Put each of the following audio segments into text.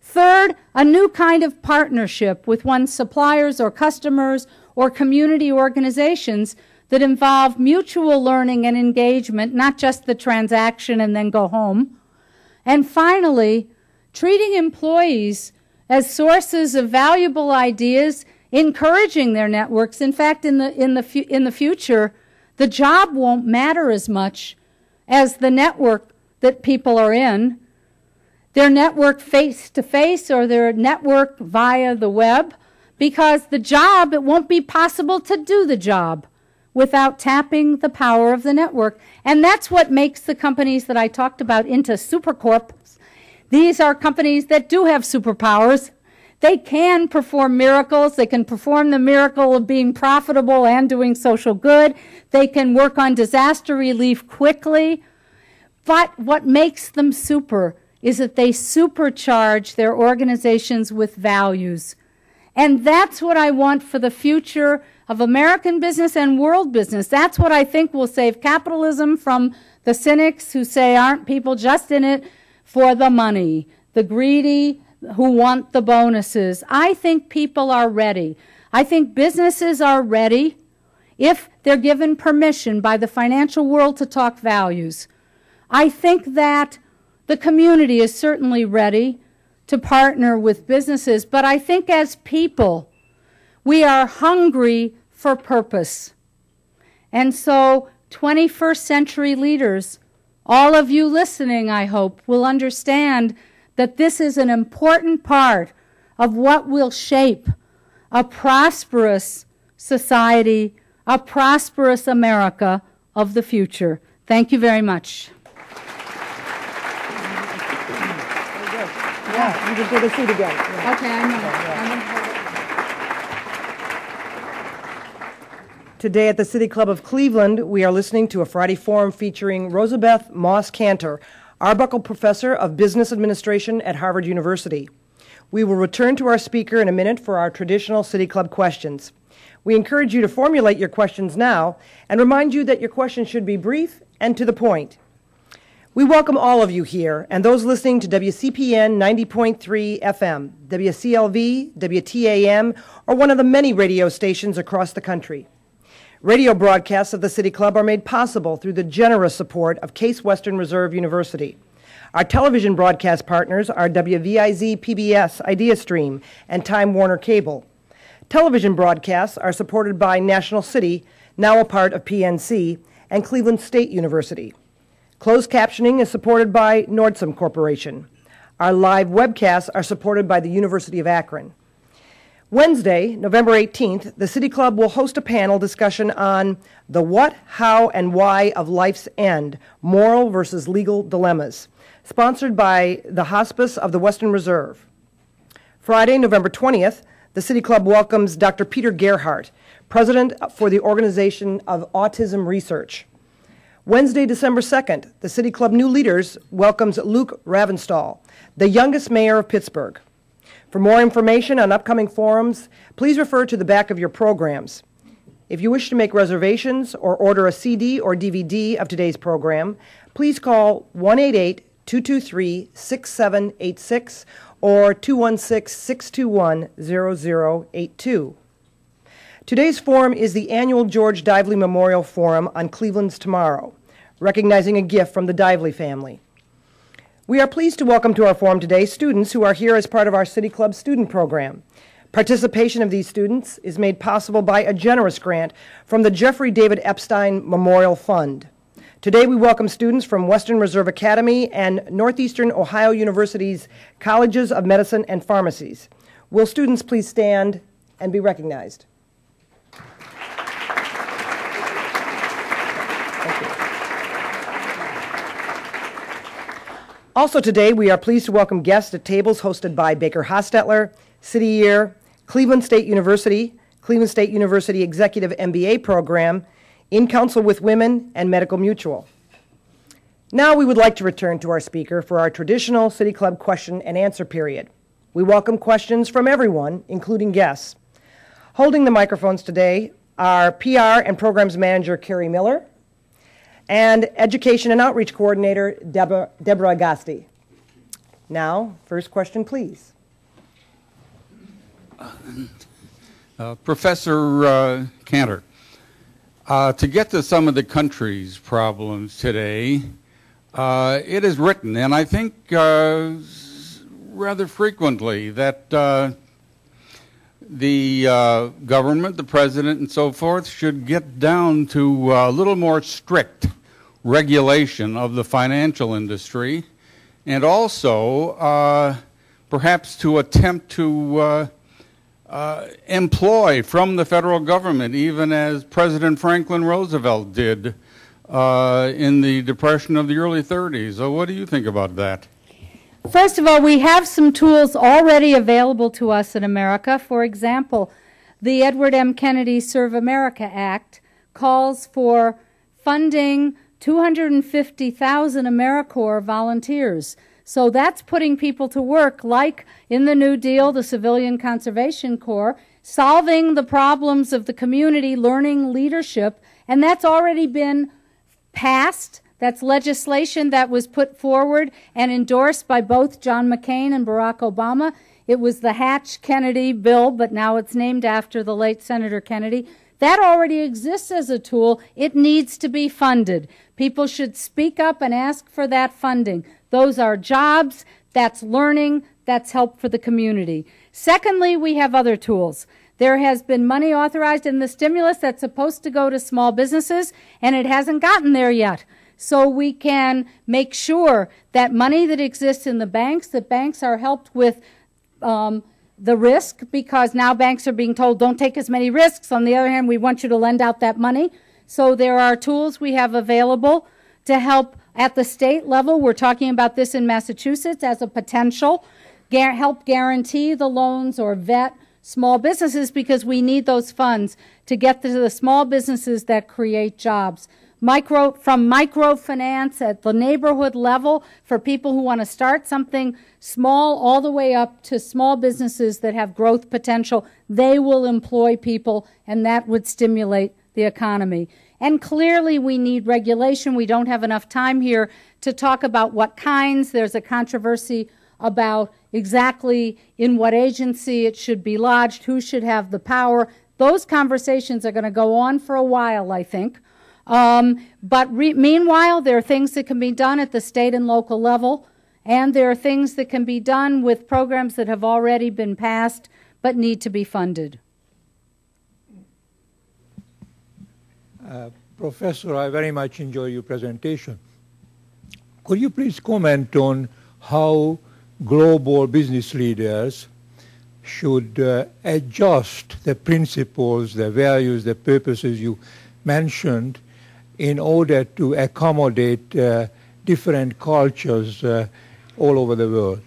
Third, a new kind of partnership with one's suppliers or customers or community organizations that involve mutual learning and engagement, not just the transaction and then go home. And finally, treating employees as sources of valuable ideas, encouraging their networks. In fact, in the future, the job won't matter as much as the network that people are in, their network face-to-face or their network via the web, because the job, it won't be possible to do the job without tapping the power of the network. And that's what makes the companies that I talked about into Supercorp. These are companies that do have superpowers. They can perform miracles. They can perform the miracle of being profitable and doing social good. They can work on disaster relief quickly. But what makes them super is that they supercharge their organizations with values. And that's what I want for the future of American business and world business. That's what I think will save capitalism from the cynics who say, aren't people just in it for the money, the greedy who want the bonuses. I think people are ready. I think businesses are ready if they're given permission by the financial world to talk values. I think that the community is certainly ready to partner with businesses, but I think as people, we are hungry for purpose. And so 21st century leaders, all of you listening, I hope, will understand that this is an important part of what will shape a prosperous society, a prosperous America of the future. Thank you very much. Yeah, you can take a seat again. Yeah. Okay, I know. Today at the City Club of Cleveland, we are listening to a Friday Forum featuring Rosabeth Moss Kanter, Arbuckle Professor of Business Administration at Harvard University. We will return to our speaker in a minute for our traditional City Club questions. We encourage you to formulate your questions now and remind you that your questions should be brief and to the point. We welcome all of you here and those listening to WCPN 90.3 FM, WCLV, WTAM, or one of the many radio stations across the country. Radio broadcasts of the City Club are made possible through the generous support of Case Western Reserve University. Our television broadcast partners are WVIZ PBS, IdeaStream, and Time Warner Cable. Television broadcasts are supported by National City, now a part of PNC, and Cleveland State University. Closed captioning is supported by Nordstrom Corporation. Our live webcasts are supported by the University of Akron. Wednesday, November 18th, the City Club will host a panel discussion on the what, how, and why of life's end, moral versus legal dilemmas, sponsored by the Hospice of the Western Reserve. Friday, November 20th, the City Club welcomes Dr. Peter Gerhardt, President for the Organization of Autism Research. Wednesday, December 2nd, the City Club New Leaders welcomes Luke Ravenstall, the youngest mayor of Pittsburgh. For more information on upcoming forums, please refer to the back of your programs. If you wish to make reservations or order a CD or DVD of today's program, please call 1-888-223-6786 or 216-621-0082. Today's forum is the annual George Dively Memorial Forum on Cleveland's Tomorrow, recognizing a gift from the Dively family. We are pleased to welcome to our forum today students who are here as part of our City Club student program. Participation of these students is made possible by a generous grant from the Jeffrey David Epstein Memorial Fund. Today we welcome students from Western Reserve Academy and Northeastern Ohio University's Colleges of Medicine and Pharmacies. Will students please stand and be recognized? Also today, we are pleased to welcome guests at tables hosted by Baker Hostetler, City Year, Cleveland State University Executive MBA Program, In Council with Women, and Medical Mutual. Now we would like to return to our speaker for our traditional City Club question and answer period. We welcome questions from everyone, including guests. Holding the microphones today are PR and Programs Manager Carrie Miller, and Education and Outreach Coordinator, Deborah Agosti. Now, first question, please. Professor Kanter, to get to some of the country's problems today, it is written, and I think rather frequently, that the government, the president, and so forth should get down to a little more strict regulation of the financial industry, and also perhaps to attempt to employ from the federal government, even as President Franklin Roosevelt did in the Depression of the early 30s. So what do you think about that? First of all, we have some tools already available to us in America. For example, the Edward M. Kennedy Serve America Act calls for funding 250,000 AmeriCorps volunteers. So that's putting people to work, like in the New Deal, the Civilian Conservation Corps, solving the problems of the community, learning leadership, and that's already been passed. That's legislation that was put forward and endorsed by both John McCain and Barack Obama. It was the Hatch-Kennedy bill, but now it's named after the late Senator Kennedy. That already exists as a tool. It needs to be funded. People should speak up and ask for that funding. Those are jobs, that's learning, that's help for the community. Secondly, we have other tools. There has been money authorized in the stimulus that's supposed to go to small businesses, and it hasn't gotten there yet. So we can make sure that money that exists in the banks, that banks are helped with the risk, because now banks are being told don't take as many risks. On the other hand, we want you to lend out that money. So there are tools we have available to help at the state level. We're talking about this in Massachusetts as a potential, help guarantee the loans or vet small businesses, because we need those funds to get to the small businesses that create jobs. From microfinance at the neighborhood level for people who want to start something small, all the way up to small businesses that have growth potential. They will employ people, and that would stimulate the economy. And clearly we need regulation. We don't have enough time here to talk about what kinds. There's a controversy about exactly in what agency it should be lodged, who should have the power. Those conversations are going to go on for a while, I think. Meanwhile, there are things that can be done at the state and local level, and there are things that can be done with programs that have already been passed but need to be funded. Professor, I very much enjoy your presentation. Could you please comment on how global business leaders should adjust the principles, the values, the purposes you mentioned in order to accommodate different cultures all over the world?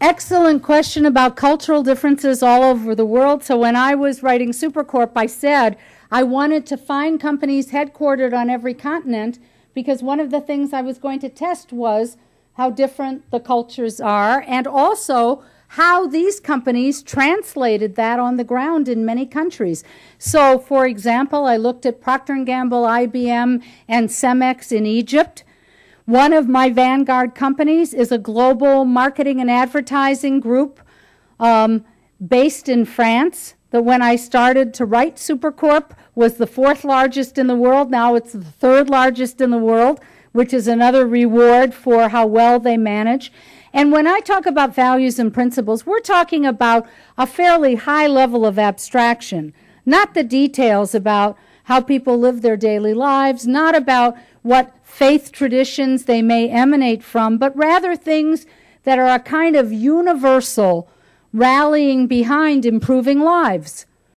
Excellent question about cultural differences all over the world. So when I was writing Supercorp, I said I wanted to find companies headquartered on every continent, because one of the things I was going to test was how different the cultures are, and also how these companies translated that on the ground in many countries. So, for example, I looked at Procter & Gamble, IBM, and Cemex in Egypt. One of my Vanguard companies is a global marketing and advertising group based in France, that when I started to write Supercorp was the 4th largest in the world. Now it's the 3rd largest in the world, which is another reward for how well they manage. And when I talk about values and principles, we're talking about a fairly high level of abstraction, not the details about how people live their daily lives, not about what faith traditions they may emanate from, but rather things that are a kind of universal rallying behind improving lives.